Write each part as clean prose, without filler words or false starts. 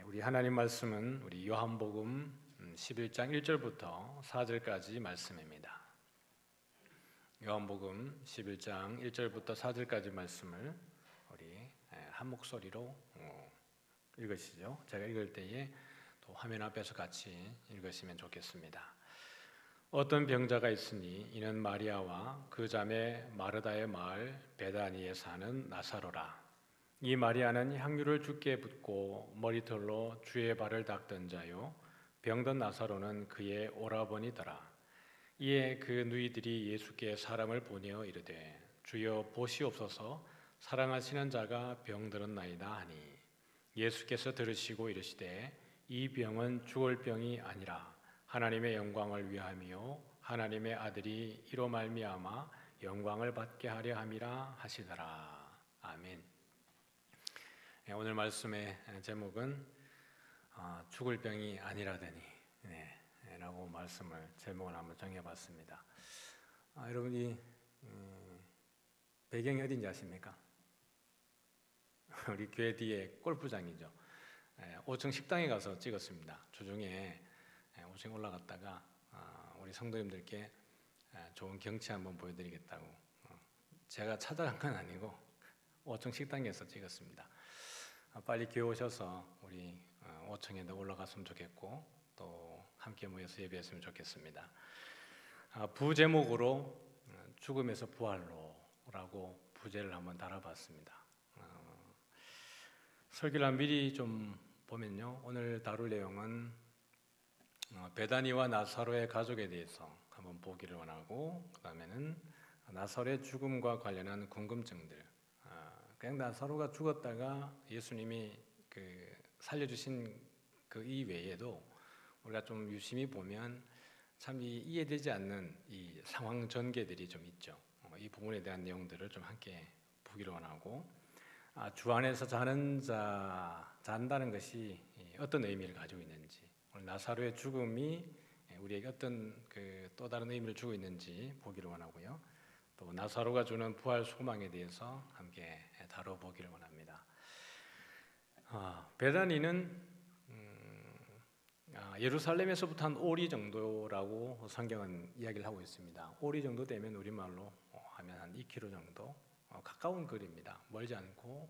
우리 하나님 말씀은 우리 요한복음 11장 1절부터 4절까지 말씀입니다. 요한복음 11장 1절부터 4절까지 말씀을 우리 한 목소리로 읽으시죠. 제가 읽을 때에 또 화면 앞에서 같이 읽으시면 좋겠습니다. 어떤 병자가 있으니 이는 마리아와 그 자매 마르다의 마을 베다니에 사는 나사로라. 이 마리아는 향유를 주께 붓고 머리털로 주의 발을 닦던 자요, 병든 나사로는 그의 오라버니더라. 이에 그 누이들이 예수께 사람을 보내어 이르되 주여 보시옵소서, 사랑하시는 자가 병들었나이다 하니, 예수께서 들으시고 이르시되 이 병은 죽을 병이 아니라 하나님의 영광을 위함이요 하나님의 아들이 이로 말미암아 영광을 받게 하려 함이라 하시더라. 아멘. 오늘 말씀의 제목은 죽을 병이 아니라더니 라고 말씀을 제목을 한번 정해봤습니다. 여러분이 배경이 어딘지 아십니까? 우리 교회 뒤에 골프장이죠. 5층 식당에 가서 찍었습니다. 주중에 5층 올라갔다가 우리 성도님들께 좋은 경치 한번 보여드리겠다고 제가 찾아간 건 아니고 5층 식당에서 찍었습니다. 빨리 교회 오셔서 우리 5층에도 올라갔으면 좋겠고 또 함께 모여서 예배했으면 좋겠습니다. 부제목으로 죽음에서 부활로라고 부제를 한번 달아봤습니다. 설교를 미리 좀 보면요, 오늘 다룰 내용은 베다니와 나사로의 가족에 대해서 한번 보기를 원하고, 그 다음에는 나사로의 죽음과 관련한 궁금증들, 그냥 나사로가 죽었다가 예수님이 살려주신 그 이외에도 우리가 좀 유심히 보면 참 이해되지 않는 이 상황 전개들이 좀 있죠. 이 부분에 대한 내용들을 좀 함께 보기를 원하고, 주 안에서 잔다는 것이 어떤 의미를 가지고 있는지, 오늘 나사로의 죽음이 우리에게 어떤 또 다른 의미를 주고 있는지 보기를 원하고요. 또 나사로가 주는 부활 소망에 대해서 함께 다뤄보기를 원합니다. 베다니는 예루살렘에서부터 한 5리 정도라고 성경은 이야기를 하고 있습니다. 5리 정도 되면 우리말로 하면 한 2km 정도, 가까운 거리입니다. 멀지 않고,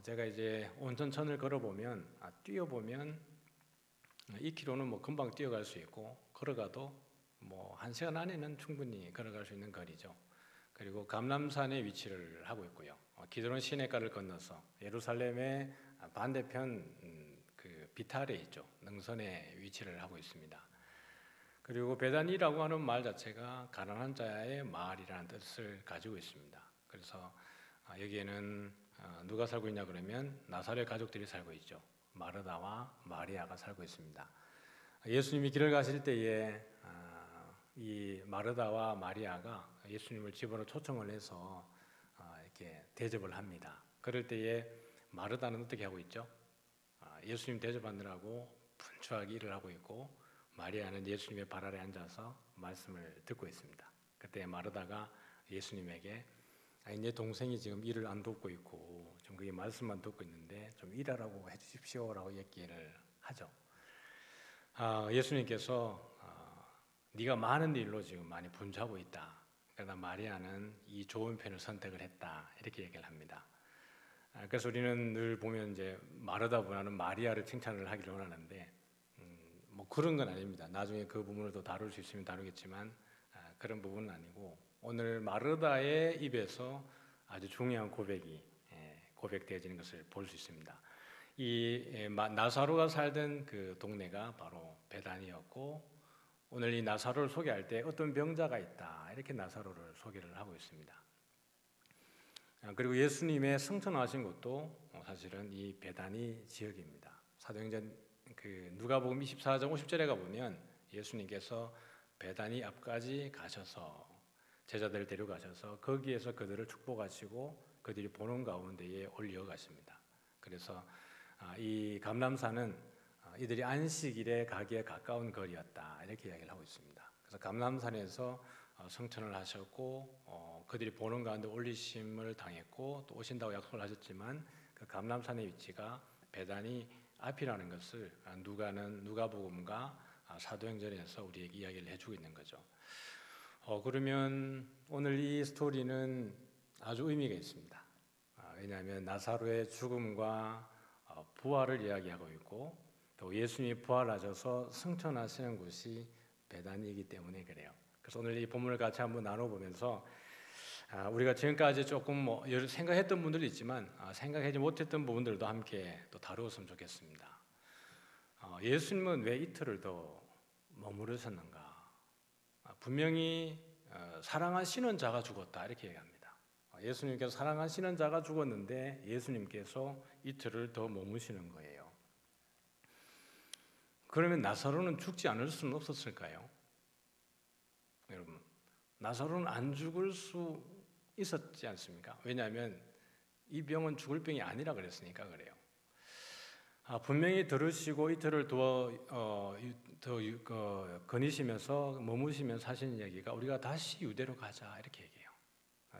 제가 이제 온천천을 걸어보면, 뛰어보면 2km는 뭐 금방 뛰어갈 수 있고, 걸어가도 뭐 1시간 안에는 충분히 걸어갈 수 있는 거리죠. 그리고 감람산에 위치를 하고 있고요. 기드론 시내가를 건너서 예루살렘의 반대편 그 비탈에 있죠. 능선에 위치를 하고 있습니다. 그리고 베다니라고 하는 말 자체가 가난한 자의 마을이라는 뜻을 가지고 있습니다. 그래서 여기에는 누가 살고 있냐 그러면 나사렛 가족들이 살고 있죠. 마르다와 마리아가 살고 있습니다. 예수님이 길을 가실 때에 이 마르다와 마리아가 예수님을 집으로 초청을 해서 이렇게 대접을 합니다. 그럴 때에 마르다는 어떻게 하고 있죠? 예수님 대접하느라고 분주하게 일을 하고 있고, 마리아는 예수님의 발 아래 앉아서 말씀을 듣고 있습니다. 그때 마르다가 예수님에게 내 동생이 지금 일을 안 돕고 있고 좀 그게 말씀만 듣고 있는데 좀 일하라고 해주십시오라고 얘기를 하죠. 예수님께서 네가 많은 일로 지금 많이 분주하고 있다. 그러나 마리아는 이 좋은 편을 선택을 했다. 이렇게 얘기를 합니다. 그래서 우리는 늘 보면 이제 마르다보다는 마리아를 칭찬을 하기를 원하는데 뭐 그런 건 아닙니다. 나중에 그 부분을 더 다룰 수 있으면 다루겠지만 그런 부분은 아니고, 오늘 마르다의 입에서 아주 중요한 고백이 고백되어지는 것을 볼 수 있습니다. 이 나사로가 살던 그 동네가 바로 베다니였고, 오늘 이 나사로를 소개할 때 어떤 병자가 있다 이렇게 나사로를 소개를 하고 있습니다. 그리고 예수님의 승천하신 곳도 사실은 이 베다니 지역입니다. 사도행전 누가복음 24장 50절에 가보면 예수님께서 베다니 앞까지 가셔서 제자들을 데려가셔서 거기에서 그들을 축복하시고 그들이 보는 가운데에 올려가십니다. 그래서 이 감람산은 이들이 안식일에 가기에 가까운 거리였다 이렇게 이야기를 하고 있습니다. 그래서 감람산에서 성천을 하셨고 그들이 보는 가운데 올리심을 당했고 또 오신다고 약속을 하셨지만 그 감람산의 위치가 베다니 앞이라는 것을 누가복음과 사도행전에서 우리에게 이야기를 해주고 있는 거죠. 그러면 오늘 이 스토리는 아주 의미가 있습니다. 왜냐하면 나사로의 죽음과 부활을 이야기하고 있고 또 예수님이 부활하셔서 승천하시는 곳이 베다니이기 때문에 그래요. 그래서 오늘 이 본문을 같이 한번 나눠보면서 우리가 지금까지 조금 생각했던 분들도 있지만 생각하지 못했던 부분들도 함께 또 다루었으면 좋겠습니다. 예수님은 왜 이틀을 더 머무르셨는가? 분명히 사랑하시는 자가 죽었다 이렇게 얘기합니다. 예수님께서 사랑하시는 자가 죽었는데 예수님께서 이틀을 더 머무시는 거예요. 그러면 나사로는 죽지 않을 수는 없었을까요? 여러분, 나사로는 안 죽을 수 있었지 않습니까? 왜냐하면 이 병은 죽을 병이 아니라 그랬으니까 그래요. 분명히 들으시고 이틀을 더 거니시면서 머무시면서 하시는 얘기가 우리가 다시 유대로 가자 이렇게 얘기해요.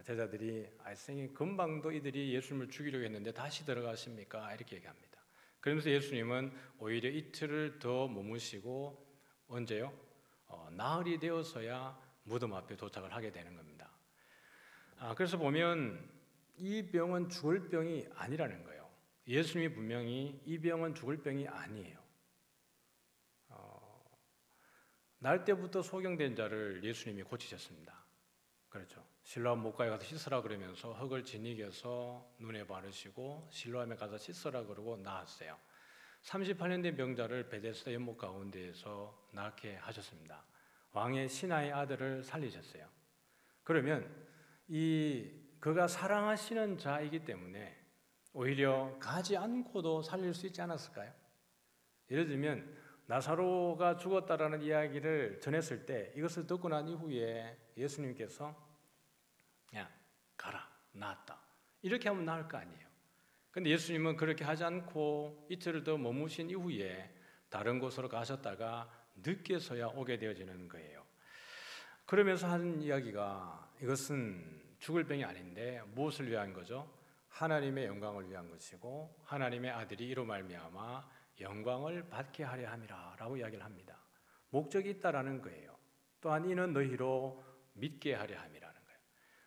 제자들이 선생님 금방도 이들이 예수님을 죽이려고 했는데 다시 들어가십니까? 이렇게 얘기합니다. 그러면서 예수님은 오히려 이틀을 더 머무시고 언제요? 나흘이 되어서야 무덤 앞에 도착을 하게 되는 겁니다. 그래서 보면 이 병은 죽을 병이 아니라는 거예요. 예수님이 분명히 이 병은 죽을 병이 아니에요. 날 때부터 소경된 자를 예수님이 고치셨습니다. 그렇죠. 실로암 못가에 가서 씻으라 그러면서 흙을 지니겨서 눈에 바르시고 실로암에 가서 씻으라 그러고 나았어요. 38년 된 병자를 베데스다 연못 가운데에서 낫게 하셨습니다. 왕의 신하의 아들을 살리셨어요. 그러면 그가 사랑하시는 자이기 때문에 오히려 가지 않고도 살릴 수 있지 않았을까요? 예를 들면 나사로가 죽었다라는 이야기를 전했을 때 이것을 듣고 난 이후에 예수님께서 야 가라 나았다 이렇게 하면 나을 거 아니에요. 그런데 예수님은 그렇게 하지 않고 이틀을 더 머무신 이후에 다른 곳으로 가셨다가 늦게서야 오게 되어지는 거예요. 그러면서 하는 이야기가 이것은 죽을 병이 아닌데 무엇을 위한 거죠? 하나님의 영광을 위한 것이고 하나님의 아들이 이로 말미암아 영광을 받게 하려 함이라 라고 이야기를 합니다. 목적이 있다라는 거예요. 또한 이는 너희로 믿게 하려 함이라는 거예요.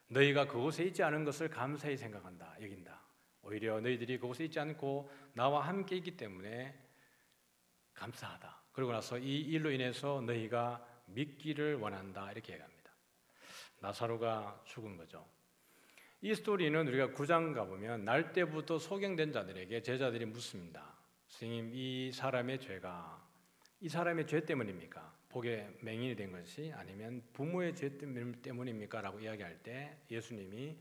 너희가 그곳에 있지 않은 것을 감사히 생각한다, 여긴다. 오히려 너희들이 그곳에 있지 않고 나와 함께 있기 때문에 감사하다. 그러고 나서 이 일로 인해서 너희가 믿기를 원한다 이렇게 얘기합니다. 나사로가 죽은 거죠. 이 스토리는 우리가 9장 가보면 날 때부터 소경된 자들에게 제자들이 묻습니다. 선생님, 이 사람의 죄 때문입니까? 복에 맹인이 된 것이 아니면 부모의 죄 때문입니까? 라고 이야기할 때 예수님이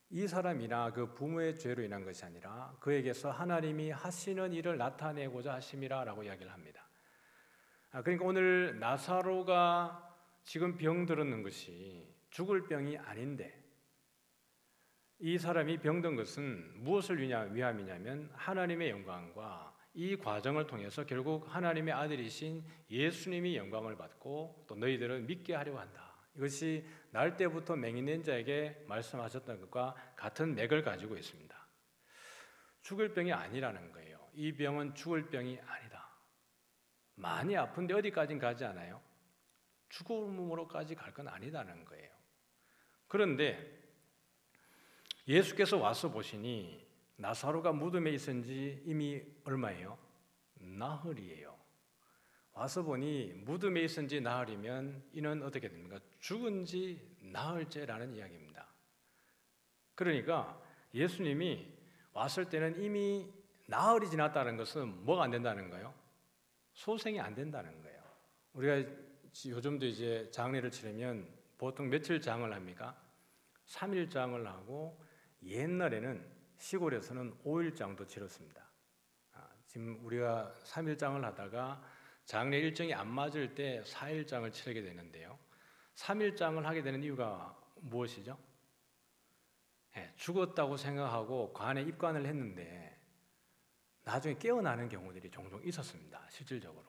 이 사람이나 그 부모의 죄로 인한 것이 아니라 그에게서 하나님이 하시는 일을 나타내고자 하심이라 라고 이야기를 합니다. 그러니까 오늘 나사로가 지금 병들었는 것이 죽을 병이 아닌데 이 사람이 병든 것은 무엇을 위함이냐면 하나님의 영광과 이 과정을 통해서 결국 하나님의 아들이신 예수님이 영광을 받고 또 너희들은 믿게 하려고 한다. 이것이 날 때부터 맹인된 자에게 말씀하셨던 것과 같은 맥을 가지고 있습니다. 죽을 병이 아니라는 거예요. 이 병은 죽을 병이 아니다. 많이 아픈데 어디까진 가지 않아요? 죽음으로까지 갈 건 아니다는 거예요. 그런데 예수께서 와서 보시니 나사로가 무덤에 있은 지 이미 얼마예요? 나흘이에요. 와서 보니 무덤에 있은 지 나흘이면 이는 어떻게 됩니까? 죽은 지 나흘째라는 이야기입니다. 그러니까 예수님이 왔을 때는 이미 나흘이 지났다는 것은 뭐가 안 된다는 거예요? 소생이 안 된다는 거예요. 우리가 요즘도 이제 장례를 치르면 보통 며칠 장을 합니까? 3일 장을 하고 옛날에는 시골에서는 5일 장도 치렀습니다. 지금 우리가 3일 장을 하다가 장례 일정이 안 맞을 때 4일 장을 치르게 되는데요. 3일 장을 하게 되는 이유가 무엇이죠? 죽었다고 생각하고 관에 입관을 했는데 나중에 깨어나는 경우들이 종종 있었습니다. 실질적으로.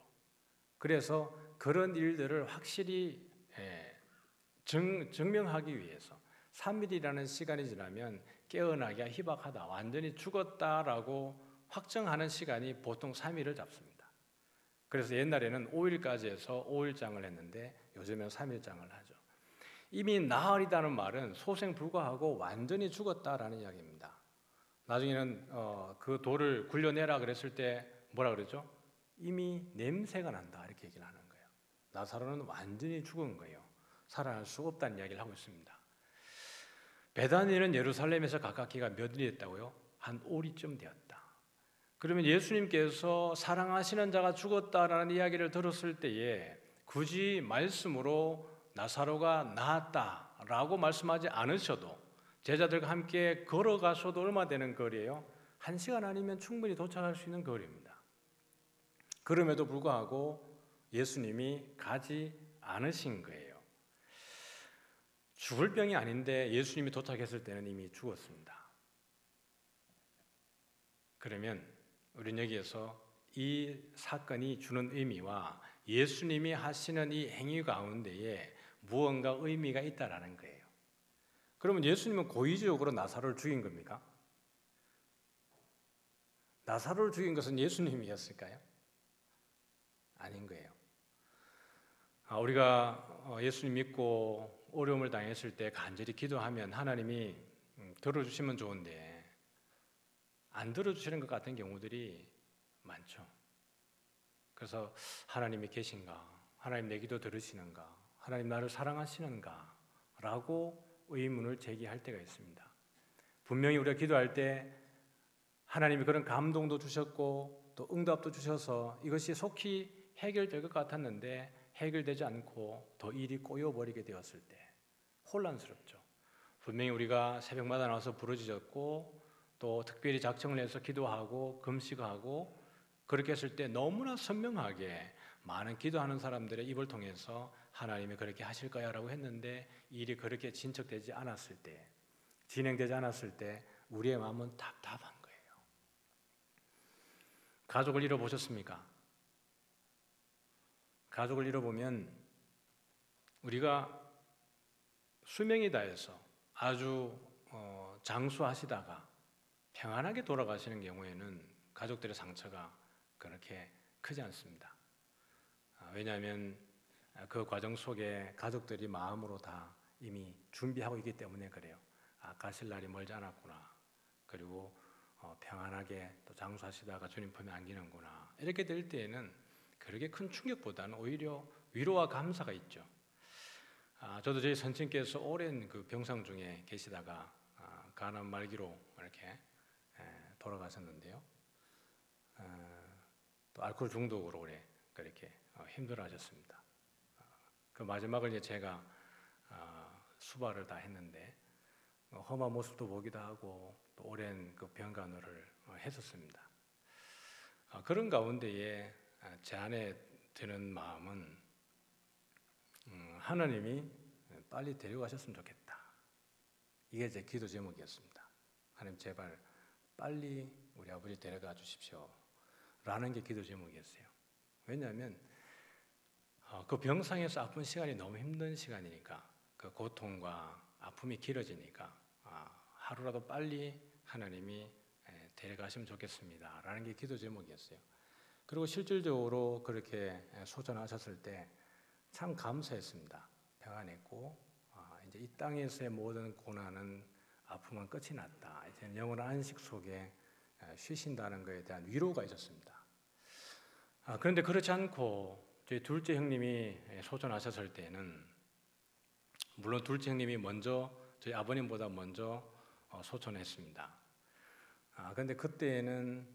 그래서 그런 일들을 확실히 증명하기 위해서 3일이라는 시간이 지나면 깨어나기가 희박하다, 완전히 죽었다라고 확정하는 시간이 보통 3일을 잡습니다. 그래서 옛날에는 5일까지 해서 5일장을 했는데 요즘에는 3일장을 하죠. 이미 나흘이라는 말은 소생 불가하고 완전히 죽었다라는 이야기입니다. 나중에는 그 돌을 굴려내라 그랬을 때 뭐라 그러죠? 이미 냄새가 난다 이렇게 얘기를 하는 거예요. 나사로는 완전히 죽은 거예요. 살아날 수 없다는 이야기를 하고 있습니다. 베다니는 예루살렘에서 가깝기가 몇 일이 됐다고요? 한 5리쯤 되었다. 그러면 예수님께서 사랑하시는 자가 죽었다라는 이야기를 들었을 때에 굳이 말씀으로 나사로가 나았다라고 말씀하지 않으셔도 제자들과 함께 걸어가셔도 얼마 되는 거리예요? 1시간 아니면 충분히 도착할 수 있는 거리입니다. 그럼에도 불구하고 예수님이 가지 않으신 거예요. 죽을 병이 아닌데 예수님이 도착했을 때는 이미 죽었습니다. 그러면 우리는 여기에서 이 사건이 주는 의미와 예수님이 하시는 이 행위 가운데에 무언가 의미가 있다라는 거예요. 그러면 예수님은 고의적으로 나사로를 죽인 겁니까? 나사로를 죽인 것은 예수님이었을까요? 아닌 거예요. 우리가 예수님 믿고 어려움을 당했을 때 간절히 기도하면 하나님이 들어주시면 좋은데 안 들어주시는 것 같은 경우들이 많죠. 그래서 하나님이 계신가? 하나님 내 기도 들으시는가? 하나님 나를 사랑하시는가? 라고 의문을 제기할 때가 있습니다. 분명히 우리가 기도할 때 하나님이 그런 감동도 주셨고 또 응답도 주셔서 이것이 속히 해결될 것 같았는데 해결되지 않고 더 일이 꼬여버리게 되었을 때 혼란스럽죠. 분명히 우리가 새벽마다 나와서 부르짖었고 또 특별히 작정을 해서 기도하고 금식하고 그렇게 했을 때 너무나 선명하게 많은 기도하는 사람들의 입을 통해서 하나님이 그렇게 하실 거야 라고 했는데 일이 그렇게 진척되지 않았을 때, 진행되지 않았을 때 우리의 마음은 답답한 거예요. 가족을 잃어보셨습니까? 가족을 잃어보면 우리가 수명이 다해서 아주 장수하시다가 평안하게 돌아가시는 경우에는 가족들의 상처가 그렇게 크지 않습니다. 왜냐하면 그 과정 속에 가족들이 마음으로 다 이미 준비하고 있기 때문에 그래요. 가실 날이 멀지 않았구나. 그리고 평안하게 또 장수하시다가 주님 품에 안기는구나. 이렇게 될 때에는 그렇게 큰 충격보다는 오히려 위로와 감사가 있죠. 저도 저희 선친께서 오랜 그 병상 중에 계시다가 간암 말기로 이렇게 돌아가셨는데요. 또 알코올 중독으로 오래 그렇게 힘들어하셨습니다. 그 마지막을 이제 제가 수발을 다 했는데 험한 모습도 보기도 하고 또 오랜 그 병간호를 했었습니다. 그런 가운데에 제 안에 드는 마음은 하나님이 빨리 데려가셨으면 좋겠다. 이게 제 기도 제목이었습니다. 하나님 제발 빨리 우리 아버지 데려가 주십시오. 라는 게 기도 제목이었어요. 왜냐하면 그 병상에서 아픈 시간이 너무 힘든 시간이니까 그 고통과 아픔이 길어지니까 하루라도 빨리 하나님이 데려가시면 좋겠습니다. 라는 게 기도 제목이었어요. 그리고 실질적으로 그렇게 소전하셨을 때 참 감사했습니다. 평안했고 이제 이 땅에서의 모든 고난은 아픔은 끝이 났다. 이제 영원한 안식 속에 쉬신다는 것에 대한 위로가 있었습니다. 그런데 그렇지 않고 저희 둘째 형님이 소전하셨을 때는 물론 둘째 형님이 먼저 저희 아버님보다 먼저 소전했습니다. 그런데 그때에는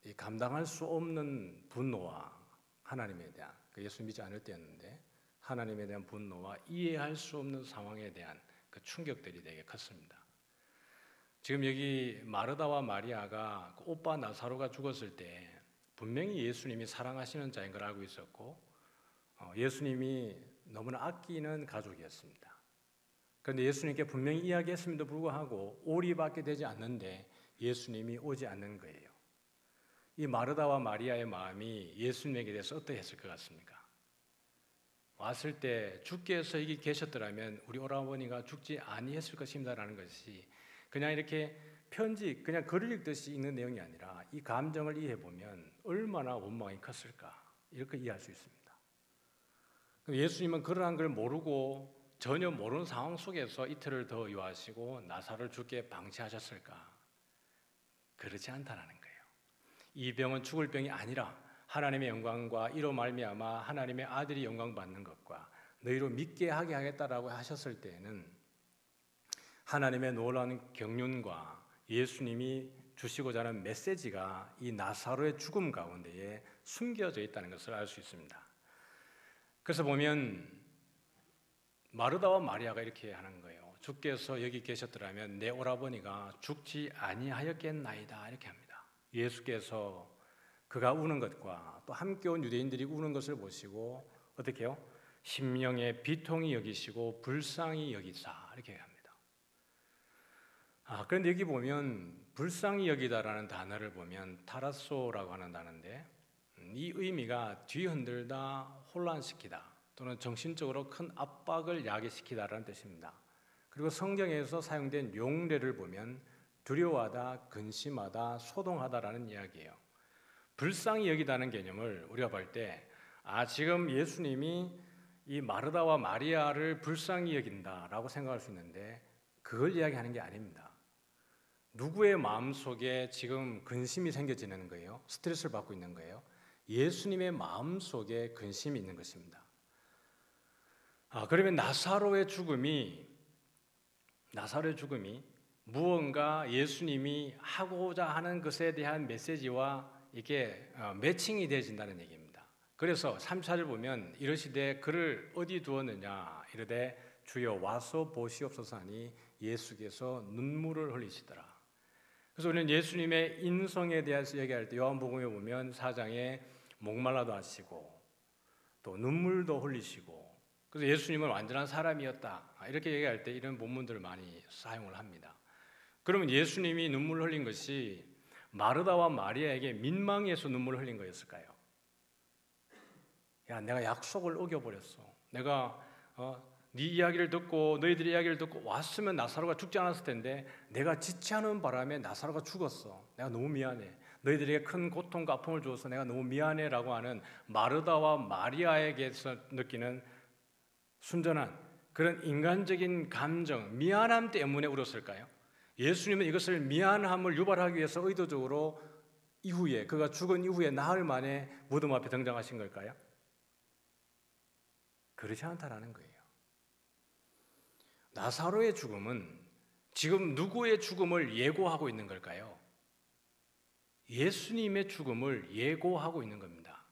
이 감당할 수 없는 분노와 하나님에 대한 예수 믿지 않을 때였는데 하나님에 대한 분노와 이해할 수 없는 상황에 대한 그 충격들이 되게 컸습니다. 지금 여기 마르다와 마리아가 그 오빠 나사로가 죽었을 때 분명히 예수님이 사랑하시는 자인 걸 알고 있었고 예수님이 너무나 아끼는 가족이었습니다. 그런데 예수님께 분명히 이야기했음에도 불구하고 오리밖에 되지 않는데 예수님이 오지 않는 거예요. 이 마르다와 마리아의 마음이 예수님에게 대해서 어떠했을 것 같습니까? 왔을 때 주께서 여기 계셨더라면 우리 오라버니가 죽지 아니했을 것입니다라는 것이 그냥 이렇게 편지 그냥 글을 읽듯이 읽는 내용이 아니라 이 감정을 이해해 보면 얼마나 원망이 컸을까 이렇게 이해할 수 있습니다. 예수님은 그러한 걸 모르고 전혀 모르는 상황 속에서 이틀을 더 요하시고 나사로를 죽게 방치하셨을까? 그렇지 않다라는 거예요. 이 병은 죽을 병이 아니라 하나님의 영광과 이로 말미암아 하나님의 아들이 영광 받는 것과 너희로 믿게 하게 하겠다라고 하셨을 때에는 하나님의 놀라운 경륜과 예수님이 주시고자 하는 메시지가 이 나사로의 죽음 가운데에 숨겨져 있다는 것을 알 수 있습니다. 그래서 보면 마르다와 마리아가 이렇게 하는 거예요. 주께서 여기 계셨더라면 내 오라버니가 죽지 아니하였겠나이다 이렇게 합니다. 예수께서 그가 우는 것과 또 함께 온 유대인들이 우는 것을 보시고 어떻게 해요? 심령의 비통히 여기시고 불쌍히 여기사 이렇게 합니다. 그런데 여기 보면 불쌍히 여기다라는 단어를 보면 타라소라고 하는 단어인데 이 의미가 뒤흔들다, 혼란시키다 또는 정신적으로 큰 압박을 야기시키다라는 뜻입니다. 그리고 성경에서 사용된 용례를 보면 두려워하다, 근심하다, 소동하다라는 이야기예요. 불쌍히 여기다는 개념을 우리가 볼 때 지금 예수님이 이 마르다와 마리아를 불쌍히 여긴다라고 생각할 수 있는데 그걸 이야기하는 게 아닙니다. 누구의 마음속에 지금 근심이 생겨지는 거예요? 스트레스를 받고 있는 거예요? 예수님의 마음속에 근심이 있는 것입니다. 그러면 나사로의 죽음이 무언가 예수님이 하고자 하는 것에 대한 메시지와 이게 매칭이 되어진다는 얘기입니다. 그래서 3차를 보면 이르시되 그를 어디 두었느냐 이르되 주여 와서 보시옵소서 하니 예수께서 눈물을 흘리시더라. 그래서 우리는 예수님의 인성에 대해서 얘기할 때 요한복음에 보면 4장에 목말라도 하시고 또 눈물도 흘리시고 그래서 예수님은 완전한 사람이었다 이렇게 얘기할 때 이런 본문들을 많이 사용을 합니다. 그러면 예수님이 눈물을 흘린 것이 마르다와 마리아에게 민망해서 눈물을 흘린 거였을까요? 야, 내가 약속을 어겨버렸어. 내가 네 이야기를 듣고 너희들의 이야기를 듣고 왔으면 나사로가 죽지 않았을 텐데 내가 지체하는 바람에 나사로가 죽었어. 내가 너무 미안해. 너희들에게 큰 고통과 아픔을 주어서 내가 너무 미안해라고 하는 마르다와 마리아에게서 느끼는 순전한 그런 인간적인 감정, 미안함 때문에 울었을까요? 예수님은 이것을 미안함을 유발하기 위해서 의도적으로 이후에 그가 죽은 이후에 나흘 만에 무덤 앞에 등장하신 걸까요? 그렇지 않다라는 거예요. 나사로의 죽음은 지금 누구의 죽음을 예고하고 있는 걸까요? 예수님의 죽음을 예고하고 있는 겁니다.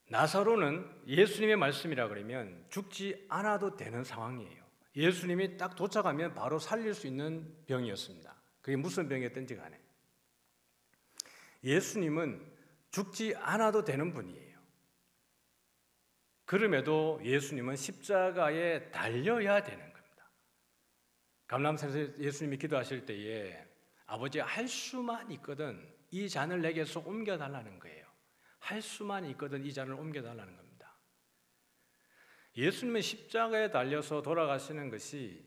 나사로는 예수님의 말씀이라 그러면 죽지 않아도 되는 상황이에요. 예수님이 딱 도착하면 바로 살릴 수 있는 병이었습니다. 그게 무슨 병이었든지 간에. 예수님은 죽지 않아도 되는 분이에요. 그럼에도 예수님은 십자가에 달려야 되는 겁니다. 감람산에서 예수님이 기도하실 때에 아버지 할 수만 있거든 이 잔을 내게서 옮겨달라는 거예요. 할 수만 있거든 이 잔을 옮겨달라는 겁니다. 예수님은 십자가에 달려서 돌아가시는 것이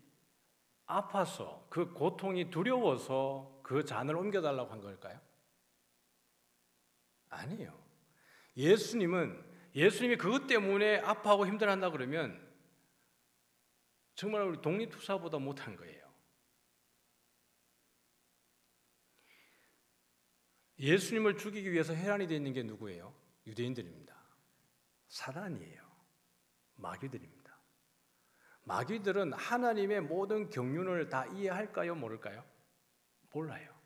아파서 그 고통이 두려워서 그 잔을 옮겨달라고 한 걸까요? 아니에요. 예수님이 그것 때문에 아파하고 힘들어한다 그러면 정말 우리 독립투사보다 못한 거예요. 예수님을 죽이기 위해서 해란이 되어 있는 게 누구예요? 유대인들입니다. 사단이에요. 마귀들입니다. 마귀들은 하나님의 모든 경륜을 다 이해할까요? 모를까요? 몰라요.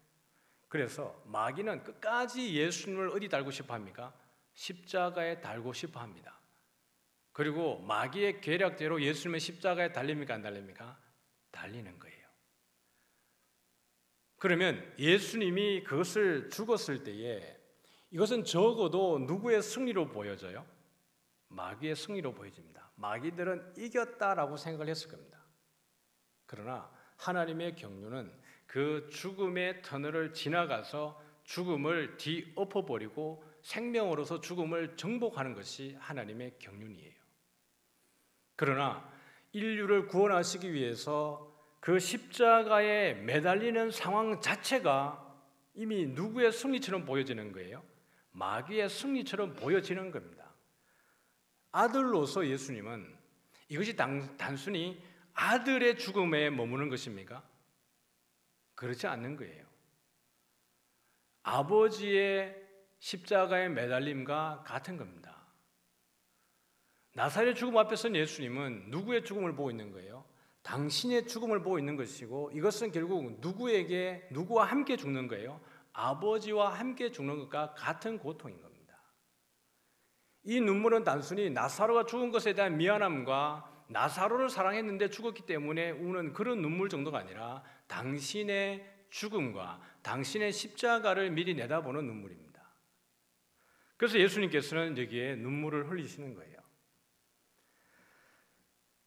그래서 마귀는 끝까지 예수님을 어디 달고 싶어 합니까? 십자가에 달고 싶어 합니다. 그리고 마귀의 계략대로 예수님의 십자가에 달립니까? 안 달립니까? 달리는 거예요. 그러면 예수님이 그것을 죽었을 때에 이것은 적어도 누구의 승리로 보여져요? 마귀의 승리로 보여집니다. 마귀들은 이겼다라고 생각을 했을 겁니다. 그러나 하나님의 경륜은 그 죽음의 터널을 지나가서 죽음을 뒤엎어버리고 생명으로서 죽음을 정복하는 것이 하나님의 경륜이에요. 그러나 인류를 구원하시기 위해서 그 십자가에 매달리는 상황 자체가 이미 누구의 승리처럼 보여지는 거예요? 마귀의 승리처럼 보여지는 겁니다. 아들로서 예수님은 이것이 단순히 아들의 죽음에 머무는 것입니까? 그렇지 않는 거예요. 아버지의 십자가의 매달림과 같은 겁니다. 나사렛 죽음 앞에서는 예수님은 누구의 죽음을 보고 있는 거예요? 당신의 죽음을 보고 있는 것이고, 이것은 결국 누구와 함께 죽는 거예요? 아버지와 함께 죽는 것과 같은 고통인 겁니다. 이 눈물은 단순히 나사로가 죽은 것에 대한 미안함과 나사로를 사랑했는데 죽었기 때문에 우는 그런 눈물 정도가 아니라 당신의 죽음과 당신의 십자가를 미리 내다보는 눈물입니다. 그래서 예수님께서는 여기에 눈물을 흘리시는 거예요.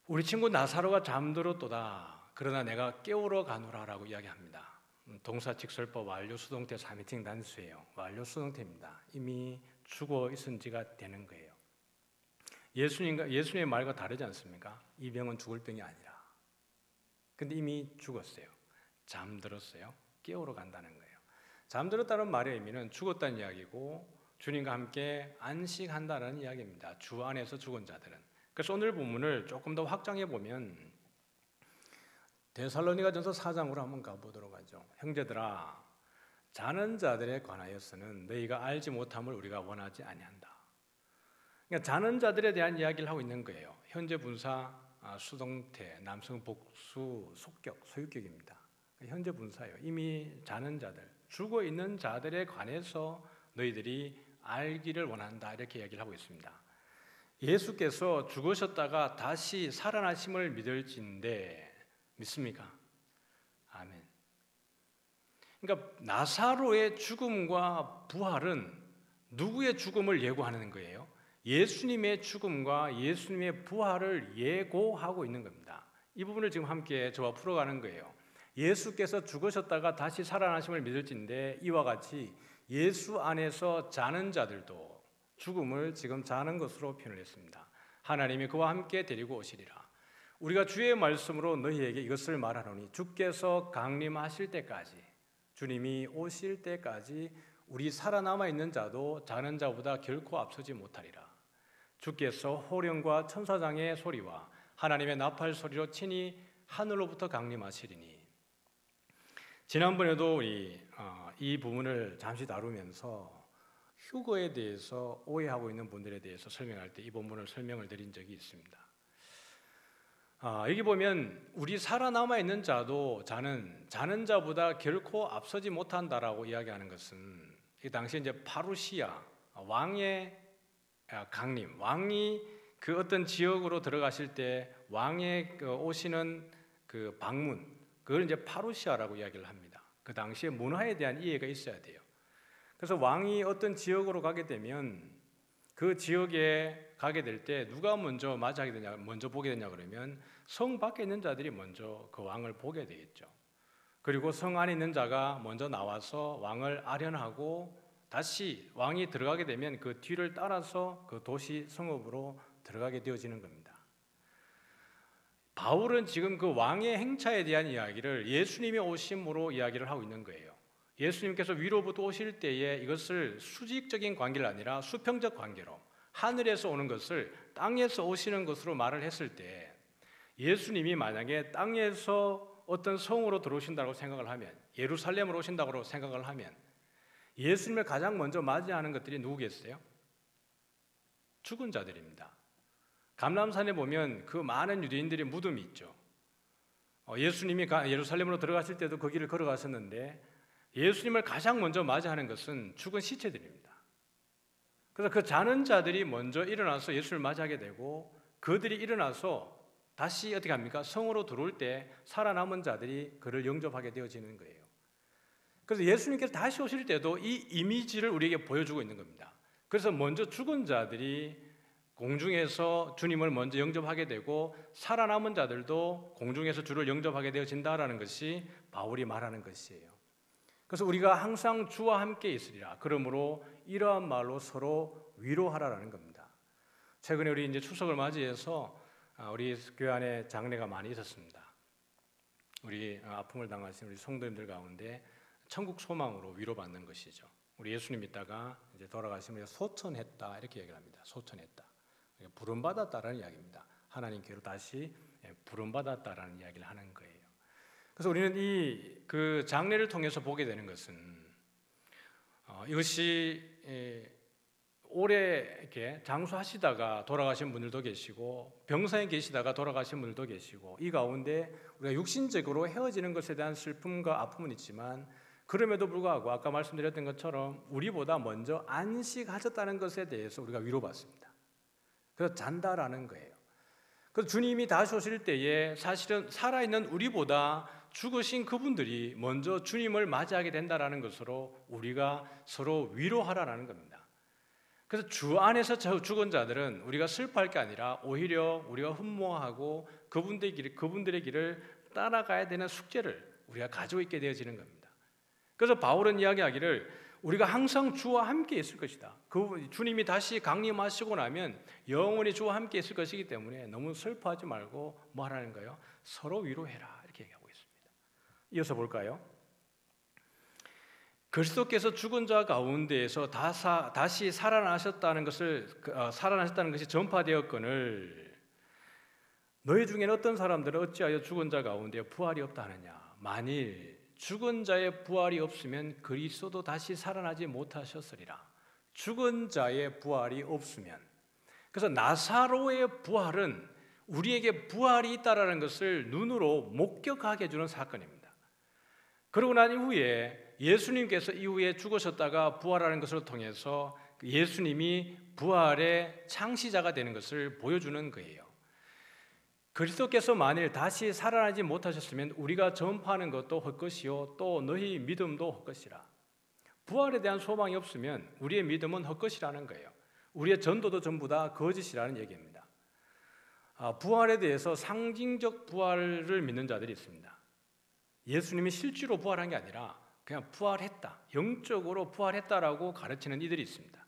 우리 친구 나사로가 잠들었도다. 그러나 내가 깨우러 가노라라고 이야기합니다. 동사직설법 완료수동태 3인칭 단수예요. 완료수동태입니다. 이미 죽어 있은 지가 되는 거예요. 예수님의 말과 다르지 않습니까? 이 병은 죽을 병이 아니라. 근데 이미 죽었어요. 잠들었어요. 깨우러 간다는 거예요. 잠들었다는 말의 의미는 죽었다는 이야기고 주님과 함께 안식한다는 이야기입니다. 주 안에서 죽은 자들은. 그래서 오늘 본문을 조금 더 확장해 보면 데살로니가전서 4장으로 한번 가보도록 하죠. 형제들아, 자는 자들에 관하여서는 너희가 알지 못함을 우리가 원하지 아니한다. 그러니까 자는 자들에 대한 이야기를 하고 있는 거예요. 현재 분사 수동태, 남성 복수 속격, 소유격입니다. 현재 분사예요. 이미 자는 자들, 죽어 있는 자들에 관해서 너희들이 알기를 원한다. 이렇게 이야기를 하고 있습니다. 예수께서 죽으셨다가 다시 살아나심을 믿을진데 믿습니까? 아멘. 그러니까 나사로의 죽음과 부활은 누구의 죽음을 예고하는 거예요? 예수님의 죽음과 예수님의 부활을 예고하고 있는 겁니다. 이 부분을 지금 함께 저와 풀어가는 거예요. 예수께서 죽으셨다가 다시 살아나심을 믿을진데 이와 같이 예수 안에서 자는 자들도 죽음을 지금 자는 것으로 표현을 했습니다. 하나님이 그와 함께 데리고 오시리라. 우리가 주의 말씀으로 너희에게 이것을 말하노니 주께서 강림하실 때까지, 주님이 오실 때까지 우리 살아남아 있는 자도 자는 자보다 결코 앞서지 못하리라. 주께서 호령과 천사장의 소리와 하나님의 나팔 소리로 친히 하늘로부터 강림하시리니. 지난번에도 우리 이 부분을 잠시 다루면서 휴거에 대해서 오해하고 있는 분들에 대해서 설명할 때 이 본문을 설명을 드린 적이 있습니다. 여기 보면 우리 살아남아 있는 자도 자는 자보다 결코 앞서지 못한다라고 이야기하는 것은 이 당시 이제 파루시아 왕의 강림, 왕이 그 어떤 지역으로 들어가실 때 왕의 오시는 그 방문, 그걸 이제 파루시아라고 이야기를 합니다. 그 당시에 문화에 대한 이해가 있어야 돼요. 그래서 왕이 어떤 지역으로 가게 되면 그 지역에 가게 될 때 누가 먼저 맞이하게 되냐, 먼저 보게 되냐 그러면 성 밖에 있는 자들이 먼저 그 왕을 보게 되겠죠. 그리고 성 안에 있는 자가 먼저 나와서 왕을 아련하고 다시 왕이 들어가게 되면 그 뒤를 따라서 그 도시 성읍으로 들어가게 되어지는 겁니다. 바울은 지금 그 왕의 행차에 대한 이야기를 예수님의 오심으로 이야기를 하고 있는 거예요. 예수님께서 위로부터 오실 때에 이것을 수직적인 관계가 아니라 수평적 관계로 하늘에서 오는 것을 땅에서 오시는 것으로 말을 했을 때 예수님이 만약에 땅에서 어떤 성으로 들어오신다고 생각을 하면, 예루살렘으로 오신다고 생각을 하면 예수님을 가장 먼저 맞이하는 것들이 누구겠어요? 죽은 자들입니다. 감람산에 보면 그 많은 유대인들의 무덤이 있죠. 예수님이 예루살렘으로 들어가실 때도 그 길을 걸어가셨는데 예수님을 가장 먼저 맞이하는 것은 죽은 시체들입니다. 그래서 그 자는 자들이 먼저 일어나서 예수를 맞이하게 되고 그들이 일어나서 다시 어떻게 합니까? 성으로 들어올 때 살아남은 자들이 그를 영접하게 되어지는 거예요. 그래서 예수님께서 다시 오실 때도 이 이미지를 우리에게 보여주고 있는 겁니다. 그래서 먼저 죽은 자들이 공중에서 주님을 먼저 영접하게 되고 살아남은 자들도 공중에서 주를 영접하게 되어진다라는 것이 바울이 말하는 것이에요. 그래서 우리가 항상 주와 함께 있으리라. 그러므로 이러한 말로 서로 위로하라라는 겁니다. 최근에 우리 이제 추석을 맞이해서 우리 교회 안에 장례가 많이 있었습니다. 우리 아픔을 당하신 우리 성도님들 가운데 천국 소망으로 위로받는 것이죠. 우리 예수님 믿다가 이제 돌아가시면 소천했다 이렇게 얘기를 합니다. 소천했다. 부름받았다라는 이야기입니다. 하나님께로 다시 부름받았다라는 이야기를 하는 거예요. 그래서 우리는 이 그 장례를 통해서 보게 되는 것은 이것이 오래 이렇게 장수하시다가 돌아가신 분들도 계시고 병상에 계시다가 돌아가신 분들도 계시고 이 가운데 우리가 육신적으로 헤어지는 것에 대한 슬픔과 아픔은 있지만 그럼에도 불구하고 아까 말씀드렸던 것처럼 우리보다 먼저 안식하셨다는 것에 대해서 우리가 위로받습니다. 그래서 잔다라는 거예요. 그래서 주님이 다시 오실 때에 사실은 살아있는 우리보다 죽으신 그분들이 먼저 주님을 맞이하게 된다는 것으로 우리가 서로 위로하라는 겁니다. 그래서 주 안에서 죽은 자들은 우리가 슬퍼할 게 아니라 오히려 우리가 흠모하고 그분들의 길을 따라가야 되는 숙제를 우리가 가지고 있게 되어지는 겁니다. 그래서 바울은 이야기하기를 우리가 항상 주와 함께 있을 것이다. 주님이 다시 강림하시고 나면 영원히 주와 함께 있을 것이기 때문에 너무 슬퍼하지 말고 뭐 하라는 거예요? 서로 위로해라 이렇게 얘기하고 있습니다. 이어서 볼까요? 그리스도께서 죽은 자 가운데에서 다시 살아나셨다는 것이 전파되었거늘 너희 중에는 어떤 사람들은 어찌하여 죽은 자 가운데 부활이 없다 하느냐. 만일 죽은 자의 부활이 없으면 그리스도도 다시 살아나지 못하셨으리라. 죽은 자의 부활이 없으면, 그래서 나사로의 부활은 우리에게 부활이 있다라는 것을 눈으로 목격하게 해주는 사건입니다. 그러고 난 이후에 예수님께서 이후에 죽으셨다가 부활하는 것을 통해서 예수님이 부활의 창시자가 되는 것을 보여주는 거예요. 그리스도께서 만일 다시 살아나지 못하셨으면 우리가 전파하는 것도 헛것이요 또 너희 믿음도 헛것이라. 부활에 대한 소망이 없으면 우리의 믿음은 헛것이라는 거예요. 우리의 전도도 전부 다 거짓이라는 얘기입니다. 부활에 대해서 상징적 부활을 믿는 자들이 있습니다. 예수님이 실제로 부활한 게 아니라 그냥 부활했다, 영적으로 부활했다라고 가르치는 이들이 있습니다.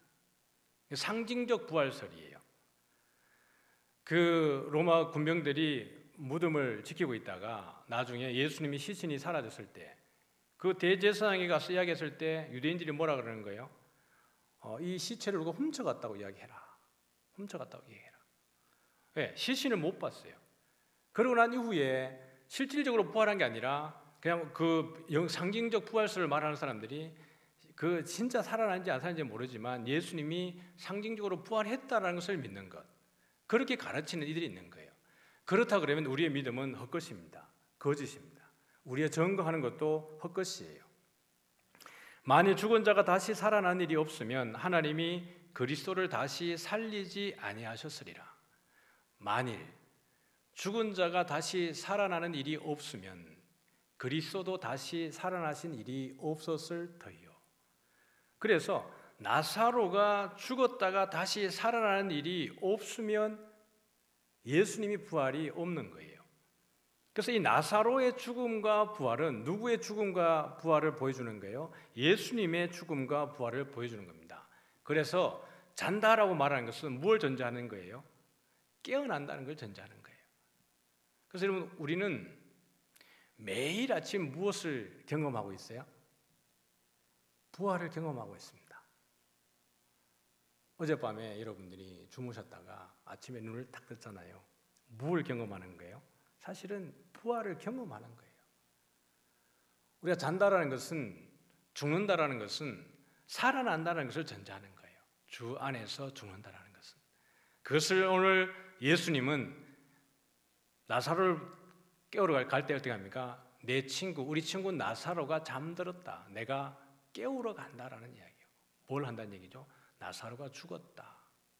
상징적 부활설이에요. 그 로마 군병들이 무덤을 지키고 있다가 나중에 예수님이 시신이 사라졌을 때 그 대제사장에 가서 이야기했을 때 유대인들이 뭐라 그러는 거예요? 이 시체를 누가 훔쳐갔다고 이야기해라. 훔쳐갔다고 얘기해라. 왜? 시신을 못 봤어요. 그러고 난 이후에 실질적으로 부활한 게 아니라 그냥 그 상징적 부활설을 말하는 사람들이 그 진짜 살아난지 안 살아난지 모르지만 예수님이 상징적으로 부활했다는 것을 믿는 것, 그렇게 가르치는 이들이 있는 거예요. 그렇다 그러면 우리의 믿음은 헛것입니다. 거짓입니다. 우리의 증거하는 것도 헛것이에요. 만일 죽은 자가 다시 살아난 일이 없으면 하나님이 그리스도를 다시 살리지 아니하셨으리라. 만일 죽은 자가 다시 살아나는 일이 없으면 그리스도도 다시 살아나신 일이 없었을 터이요. 그래서 나사로가 죽었다가 다시 살아나는 일이 없으면 예수님이 부활이 없는 거예요. 그래서 이 나사로의 죽음과 부활은 누구의 죽음과 부활을 보여주는 거예요? 예수님의 죽음과 부활을 보여주는 겁니다. 그래서 잔다라고 말하는 것은 무엇을 전제하는 거예요? 깨어난다는 걸 전제하는 거예요. 그래서 여러분, 우리는 매일 아침 무엇을 경험하고 있어요? 부활을 경험하고 있습니다. 어젯밤에 여러분들이 주무셨다가 아침에 눈을 딱 떴잖아요. 무엇을 경험하는 거예요? 사실은 부활을 경험하는 거예요. 우리가 잔다라는 것은, 죽는다라는 것은 살아난다는 것을 전제하는 거예요. 주 안에서 죽는다라는 것은. 그것을 오늘 예수님은 나사로를 깨우러 갈 때 어떻게 합니까? 내 친구, 우리 친구 나사로가 잠들었다. 내가 깨우러 간다라는 이야기예요. 뭘 한다는 얘기죠? 나사로가 죽었다.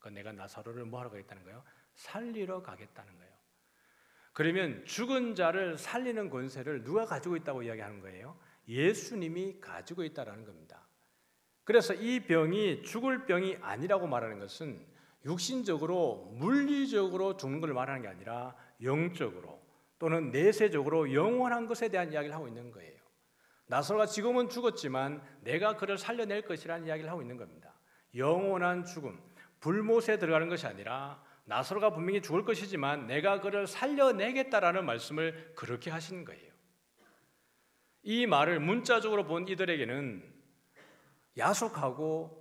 내가 나사로를 뭐 하러 가겠다는 거예요? 살리러 가겠다는 거예요. 그러면 죽은 자를 살리는 권세를 누가 가지고 있다고 이야기하는 거예요? 예수님이 가지고 있다라는 겁니다. 그래서 이 병이 죽을 병이 아니라고 말하는 것은 육신적으로 물리적으로 죽는 걸 말하는 게 아니라 영적으로 또는 내세적으로 영원한 것에 대한 이야기를 하고 있는 거예요. 나사로가 지금은 죽었지만 내가 그를 살려낼 것이라는 이야기를 하고 있는 겁니다. 영원한 죽음, 불못에 들어가는 것이 아니라 나사로가 분명히 죽을 것이지만 내가 그를 살려내겠다라는 말씀을 그렇게 하신 거예요. 이 말을 문자적으로 본 이들에게는 야속하고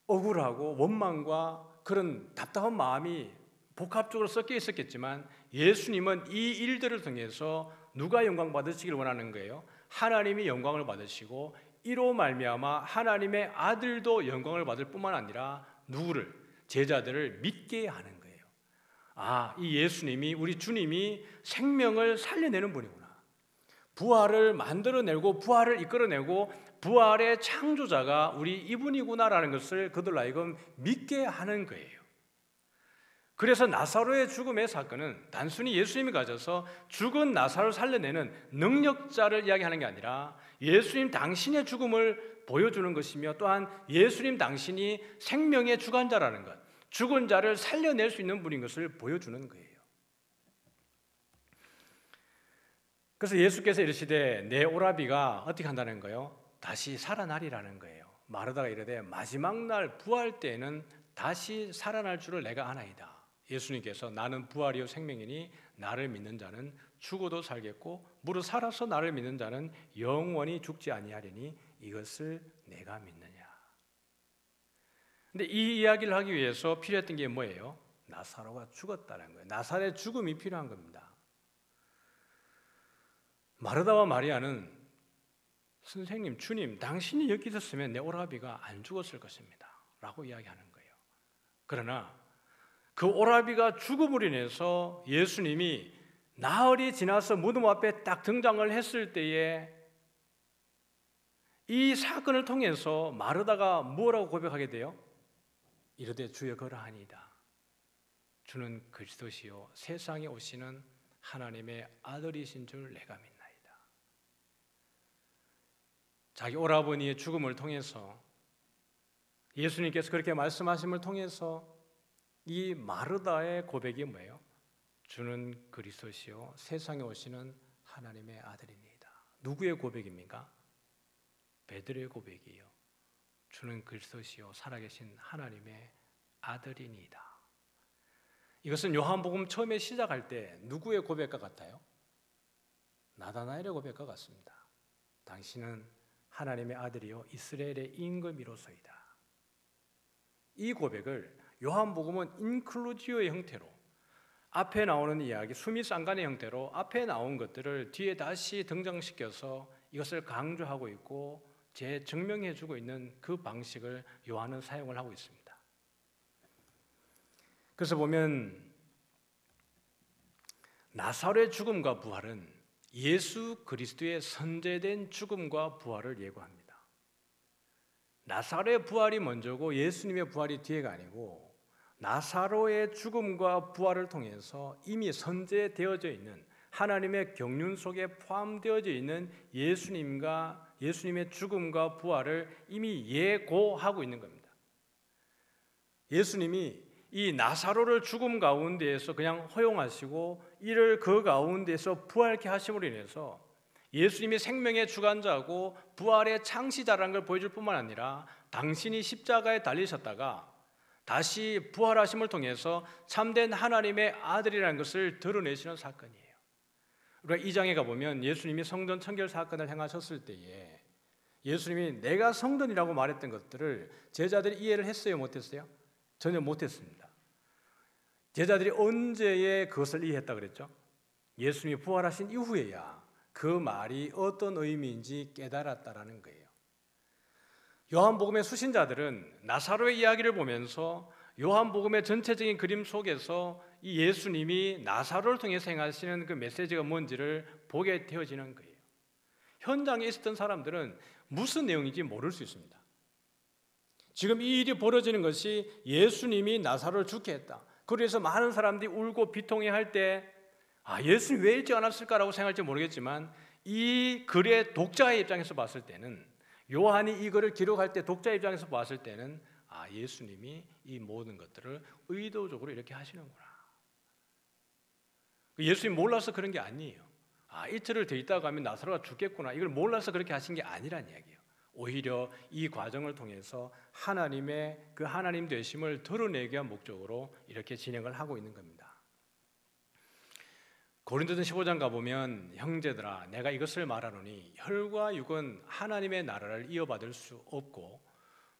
억울하고 원망과 그런 답답한 마음이 복합적으로 섞여 있었겠지만 예수님은 이 일들을 통해서 누가 영광 받으시길 원하는 거예요? 하나님이 영광을 받으시고 이로 말미암아 하나님의 아들도 영광을 받을 뿐만 아니라 누구를? 제자들을 믿게 하는 거예요. 아, 이 예수님이, 우리 주님이 생명을 살려내는 분이구나. 부활을 만들어내고 부활을 이끌어내고 부활의 창조자가 우리 이분이구나라는 것을 그들 하여금 믿게 하는 거예요. 그래서 나사로의 죽음의 사건은 단순히 예수님이 가져서 죽은 나사로를 살려내는 능력자를 이야기하는 게 아니라 예수님 당신의 죽음을 보여주는 것이며 또한 예수님 당신이 생명의 주관자라는 것, 죽은 자를 살려낼 수 있는 분인 것을 보여주는 거예요. 그래서 예수께서 이르시되 내 오라비가 어떻게 한다는 거예요? 다시 살아나리라는 거예요. 마르다가 이르되 마지막 날 부활 때에는 다시 살아날 줄을 내가 아나이다. 예수님께서 나는 부활이요 생명이니 나를 믿는 자는 죽어도 살겠고 무릇 살아서 나를 믿는 자는 영원히 죽지 아니하리니 이것을 내가 믿느냐. 근데 이 이야기를 하기 위해서 필요했던 게 뭐예요? 나사로가 죽었다는 거예요. 나사로의 죽음이 필요한 겁니다. 마르다와 마리아는 선생님, 주님, 당신이 여기 있었으면 내 오라비가 안 죽었을 것입니다 라고 이야기하는 거예요. 그러나 그 오라비가 죽음으로 인해서 예수님이 나흘이 지나서 무덤 앞에 딱 등장을 했을 때에 이 사건을 통해서 마르다가 뭐라고 고백하게 돼요? 이르되 주여 그러하니이다. 주는 그리스도시요 세상에 오시는 하나님의 아들이신 줄 내가 믿나이다. 자기 오라버니의 죽음을 통해서 예수님께서 그렇게 말씀하심을 통해서 이 마르다의 고백이 뭐예요? 주는 그리스도시요 세상에 오시는 하나님의 아들입니다. 누구의 고백입니까? 베드로의 고백이에요. 주는 그리스도시요 살아계신 하나님의 아들이니이다. 이것은 요한복음 처음에 시작할 때 누구의 고백과 같아요? 나다나엘의 고백과 같습니다. 당신은 하나님의 아들이요 이스라엘의 임금이로소이다. 이 고백을 요한복음은 인클루지오의 형태로 앞에 나오는 이야기, 수미상관의 형태로 앞에 나온 것들을 뒤에 다시 등장시켜서 이것을 강조하고 있고 재증명해주고 있는 그 방식을 요한은 사용을 하고 있습니다. 그래서 보면 나사로의 죽음과 부활은 예수 그리스도의 선제된 죽음과 부활을 예고합니다. 나사로의 부활이 먼저고 예수님의 부활이 뒤에가 아니고 나사로의 죽음과 부활을 통해서 이미 선제되어져 있는 하나님의 경륜 속에 포함되어져 있는 예수님의 죽음과 부활을 이미 예고하고 있는 겁니다. 예수님이 이 나사로를 죽음 가운데에서 그냥 허용하시고 이를 그 가운데서 부활케 하심으로 인해서 예수님이 생명의 주관자고 부활의 창시자라는 걸 보여줄 뿐만 아니라 당신이 십자가에 달리셨다가 다시 부활하심을 통해서 참된 하나님의 아들이라는 것을 드러내시는 사건이에요. 우리가 2장에 가보면 예수님이 성전 청결 사건을 행하셨을 때에 예수님이 내가 성전이라고 말했던 것들을 제자들이 이해를 했어요? 못했어요? 전혀 못했습니다. 제자들이 언제에 그것을 이해했다 그랬죠? 예수님이 부활하신 이후에야 그 말이 어떤 의미인지 깨달았다라는 거예요. 요한복음의 수신자들은 나사로의 이야기를 보면서 요한복음의 전체적인 그림 속에서 이 예수님이 나사로를 통해서 행하시는 그 메시지가 뭔지를 보게 되어지는 거예요. 현장에 있었던 사람들은 무슨 내용인지 모를 수 있습니다. 지금 이 일이 벌어지는 것이 예수님이 나사로를 죽게 했다. 그래서 많은 사람들이 울고 비통해할 때 예수님 왜 일찍 안 왔을까라고 생각할지 모르겠지만 이 글의 독자의 입장에서 봤을 때는 요한이 이 글을 기록할 때 독자의 입장에서 봤을 때는 예수님이 이 모든 것들을 의도적으로 이렇게 하시는구나. 예수님 몰라서 그런 게 아니에요. 이틀을 더 있다가 가면 나사로가 죽겠구나. 이걸 몰라서 그렇게 하신 게 아니란 이야기예요. 오히려 이 과정을 통해서 하나님의 그 하나님 되심을 드러내기 위한 목적으로 이렇게 진행을 하고 있는 겁니다. 고린도전 15장 가보면 형제들아 내가 이것을 말하노니 혈과 육은 하나님의 나라를 이어받을 수 없고